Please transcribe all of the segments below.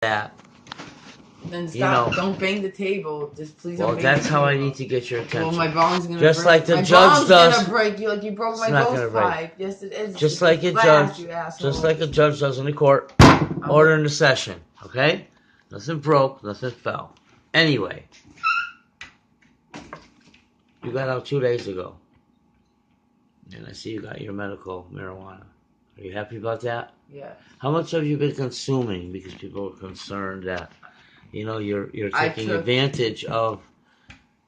that. Then stop. You know, don't bang the table. Just please don't well, bang that's the how table. I need to get your attention. Well, my bong's gonna just break. like the my judge bong's does. Gonna break. You broke my ghost pipe. Yes, it is. Just like a judge. Just like a judge does in the court. Order in the session. Okay. Nothing broke. Nothing fell. Anyway, you got out 2 days ago, and I see you got your medical marijuana. Are you happy about that? Yeah. How much have you been consuming? Because people are concerned that, you're taking advantage of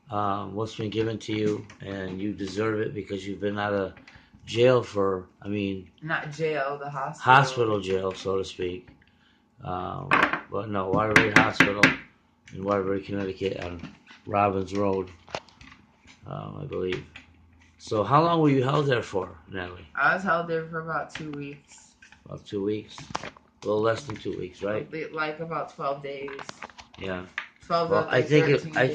what's been given to you, and you deserve it because you've been out of jail for, not jail, the hospital. Hospital jail, so to speak. But no, Waterbury Hospital in Waterbury, Connecticut, on Robbins Road, I believe. So how long were you held there for, Natalie? I was held there for about 2 weeks. About 2 weeks? A little less than 2 weeks, right? Like about 12 days. Yeah. 12 well, to like 13 days. I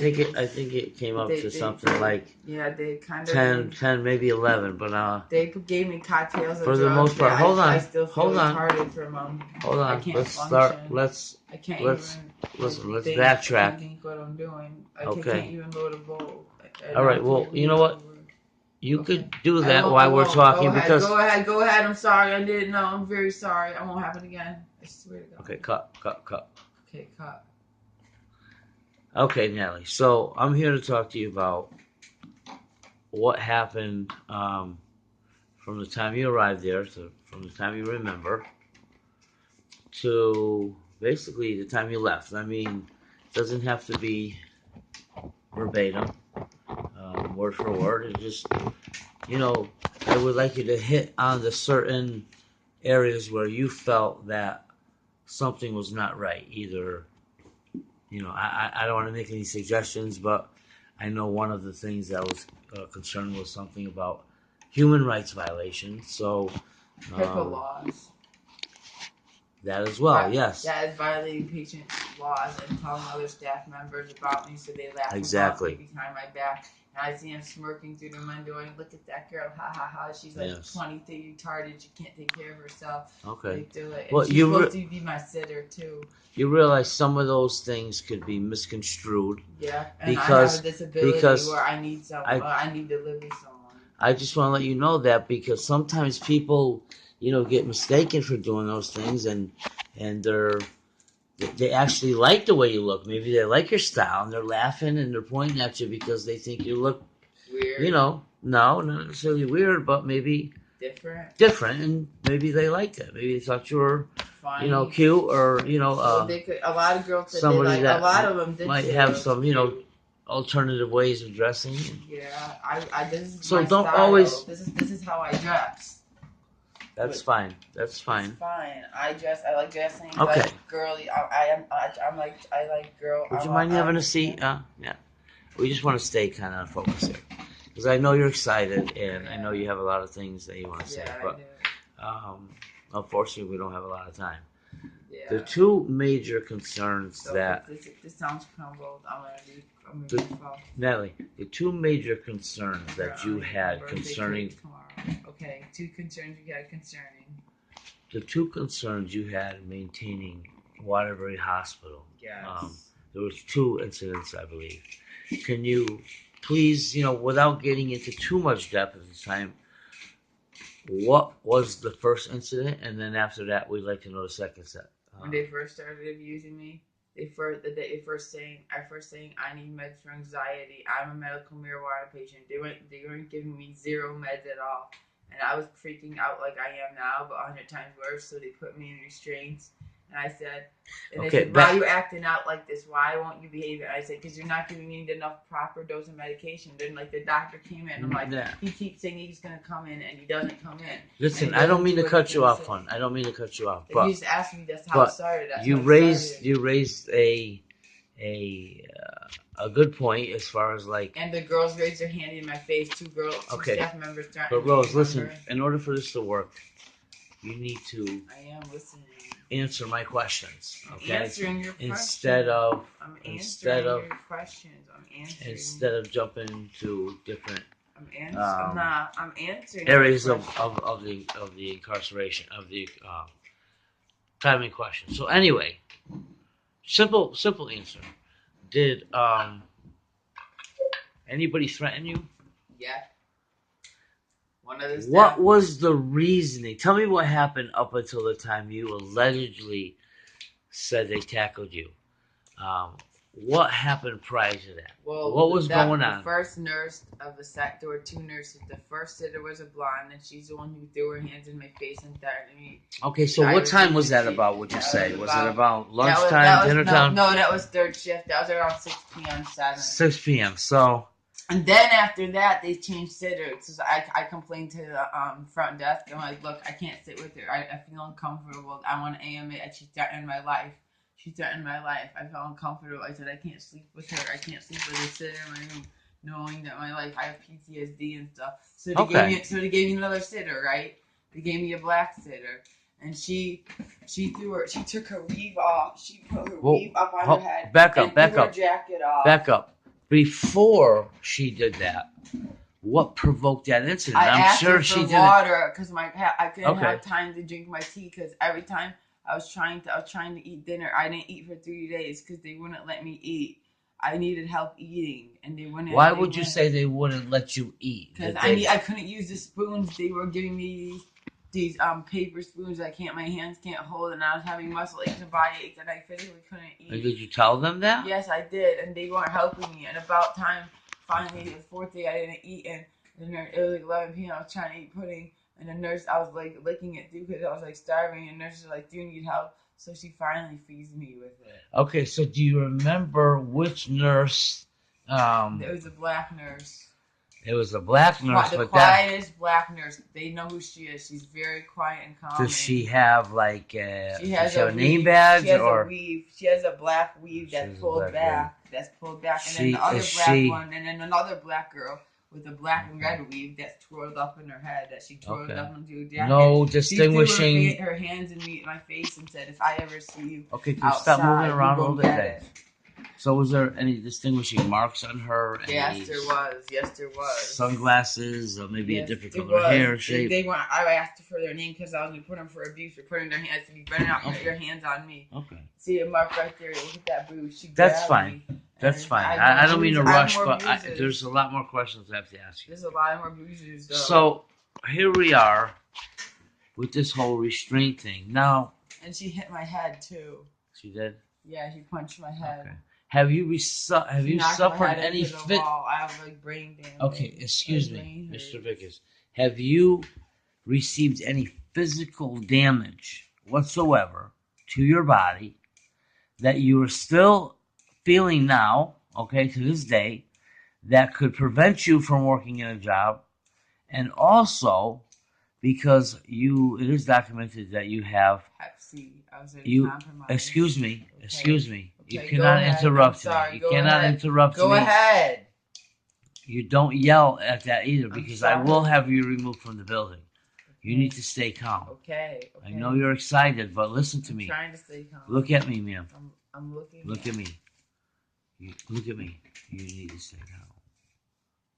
think it came up to something like they kind of 10, maybe 11, but they gave me cocktails for the most part. Hold on, I still feel retarded from them. Hold on, I can't let's function. start. Let's let's backtrack. Think what I'm doing. I okay. can't even load a bowl. All right. Well, you know what? You could do that while we're talking because. Go ahead. I'm sorry. I didn't know. I'm very sorry. I won't happen again. I swear to God. Okay. Cut. Okay. Cut. Okay, Natalie. So I'm here to talk to you about what happened from the time you arrived there, from the time you remember, to basically the time you left. It doesn't have to be verbatim, word for word. It just, I would like you to hit on the certain areas where you felt that something was not right. Either, I don't want to make any suggestions, but I know one of the things that was concerned was something about human rights violations. So, HIPAA laws. That as well, yes. That is violating patient laws and telling other staff members about me, so they laugh about me behind my back. And I see him smirking through the window and look at that girl, ha ha ha. She's like 23, retarded. She can't take care of herself. Okay. They do it. And well, she's supposed to be my sitter too. You realize some of those things could be misconstrued. Yeah, and I have a disability where I need someone. I need to live with someone. I just want to let you know that because sometimes people, get mistaken for doing those things, and they actually like the way you look. Maybe they like your style, and they're laughing and they're pointing at you because they think you look weird. No, not necessarily weird, but maybe different, and maybe they liked it. Maybe they thought you were, funny. Cute, or they could, a lot of girls somebody that a lot of them might have some, alternative ways of dressing. Yeah, I this is so my don't style. always. This is how I dress. That's fine. That's fine. It's fine. I like dressing. Okay. Like girly. I like girl. Would you mind having a seat? Yeah. We just want to stay kind of focused here because I know you're excited and I know you have a lot of things that you want to say, but unfortunately we don't have a lot of time. Yeah. The two major concerns that this sounds crumbled. Natalie, the two major concerns that you had concerning. Okay, two concerns you had concerning. The two concerns you had maintaining Waterbury Hospital. Yes. There was 2 incidents, I believe. Can you please, without getting into too much depth at the time, what was the first incident, and then after that, we'd like to know the second set. When they first started abusing me, I first saying I need meds for anxiety. I'm a medical marijuana patient. They weren't giving me 0 meds at all, and I was freaking out like I am now, but 100 times worse. So they put me in restraints, and I said, they said, why are you acting out like this? Why won't you behave? And I said, because you're not giving me enough proper dose of medication. Then the doctor came in, I'm like, he keeps saying he's gonna come in, and he doesn't come in. Listen, I don't mean to cut you off, hon. I don't mean to cut you off. But you just asked me that's how it started. You raised a good point as far as And the girls raised their hand in my face. 2 girls, 2 staff members. But Rose, listen. In order for this to work, you need to. I am listening. Answer my questions, okay? I'm answering your questions. Instead of answering. Instead of jumping to different. I'm answering areas of the incarceration of the time in question. So anyway, Simple answer. Did anybody threaten you? Yeah. One of the What staff. was the reasoning? Tell me what happened up until the time you allegedly said they tackled you. What happened prior to that? Well, What was going on? The first nurse of the set, there were two nurses. The first sitter was a blonde, and she's the one who threw her hands in my face and threatened me. Okay, so what time was that about, would you say? Was it about lunchtime, dinner time? No, that was third shift. That was around 6 p.m. 7. 6 p.m. So. And then after that, they changed sitters. So I complained to the front desk. I'm like, look, I can't sit with her. I feel uncomfortable. I want to AMA. She threatened my life. She threatened my life. I felt uncomfortable. I said, I can't sleep with her. I can't sleep with a sitter in my room, knowing that my life, I have PTSD and stuff. So they gave me another sitter, right? They gave me a black sitter. And she took her weave off. She put her weave up on her head. Back up. Her jacket off. Back up. Before she did that, what provoked that incident? I'm sure she did water because I couldn't have time to drink my tea because every time I was trying to eat dinner, I didn't eat for 3 days because they wouldn't let me eat. I needed help eating, and they wouldn't. Why would you say they wouldn't let you eat? Because I couldn't use the spoons. They were giving me these paper spoons my hands can't hold, and I was having muscle aches and body aches, and I physically couldn't eat. And did you tell them that? Yes, I did, and they weren't helping me. And about time, finally, the fourth day, I didn't eat, and it was like 11 p.m. I was trying to eat pudding, and the nurse, I was like licking it through because I was like starving, and the nurse was like, "Do you need help?" So she finally feeds me with it. Okay, so do you remember which nurse? It was a black nurse. It was a black nurse, the quietest black nurse. They know who she is. She's very quiet and calm. Does she have like she has a name badge? She has a weave. She has a black weave that's pulled back. That's pulled back, and then the other black one, and then another black girl with a black and red weave that's twirled up in her head that she twirled up into a jacket. No distinguishing. She threw her hands in my face and said, "If I ever see you stop moving around a little bit." So was there any distinguishing marks on her? Yes, there was. Sunglasses, or maybe a different color hair shape. I asked her for their name because I was going to put them for abuse for putting their hands to me. Better not put your hands on me. Okay. See a mark right there. Look at that bruise. That's fine. That's fine. I don't mean to rush, but there's a lot more questions I have to ask you. There's a lot more bruises, though. So here we are with this whole restraint thing. Now. And she hit my head, too. She did? Yeah, she punched my head. Okay. Have you suffered any fit? I have like brain damage. Okay, excuse me, Mr. Vickers. Have you received any physical damage whatsoever to your body that you are still feeling now, okay, to this day, that could prevent you from working in a job? And also, because it is documented that you have Hep C. Excuse me. You cannot interrupt me. You cannot interrupt me. Go ahead. You don't yell at that either, because I will have you removed from the building. You need to stay calm. Okay. I know you're excited, but listen to me. I'm trying to stay calm. Look at me, ma'am. I'm looking. Look at me. Look at me. You need to stay calm.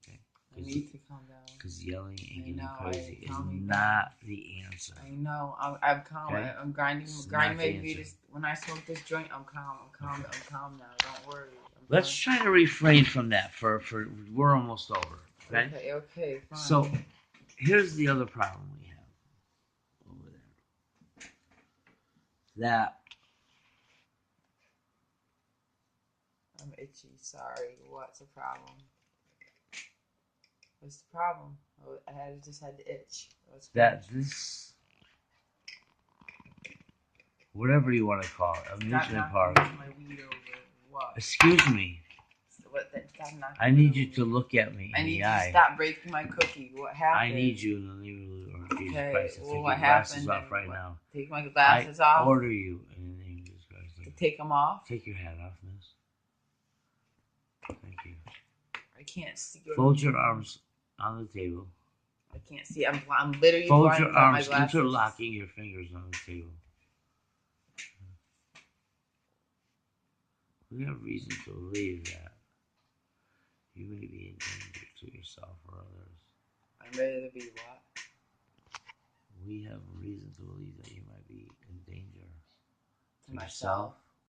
Okay? I need to calm down. Because yelling and getting crazy is not the answer. I know. I'm calm. Okay? I'm grinding my feet. When I smoke this joint, I'm calm. I'm calm now. Don't worry. Let's try to refrain from that. For we're almost over. Okay. Okay. Fine. So here's the other problem we have over there. That I'm itchy. Sorry. What's the problem? What's the problem? I just had the itch. This, whatever you want to call it, amusement park. My weed over. What? Excuse me. I need you to look at me in the eye. I need you to stop breaking my cookie. What happened? I need you in the name of Jesus Christ to take your what glasses happened? off right now. Take my glasses off? I order you in the name of Jesus Christ. To take them off? Take your hat off, miss. Thank you. I can't see. Fold your arms on the table. I can't see. I'm literally fold your arms, interlocking your fingers on the table. We have reason to believe that you may be in danger to yourself or others. I'm ready to be what? We have reason to believe that you might be in danger to myself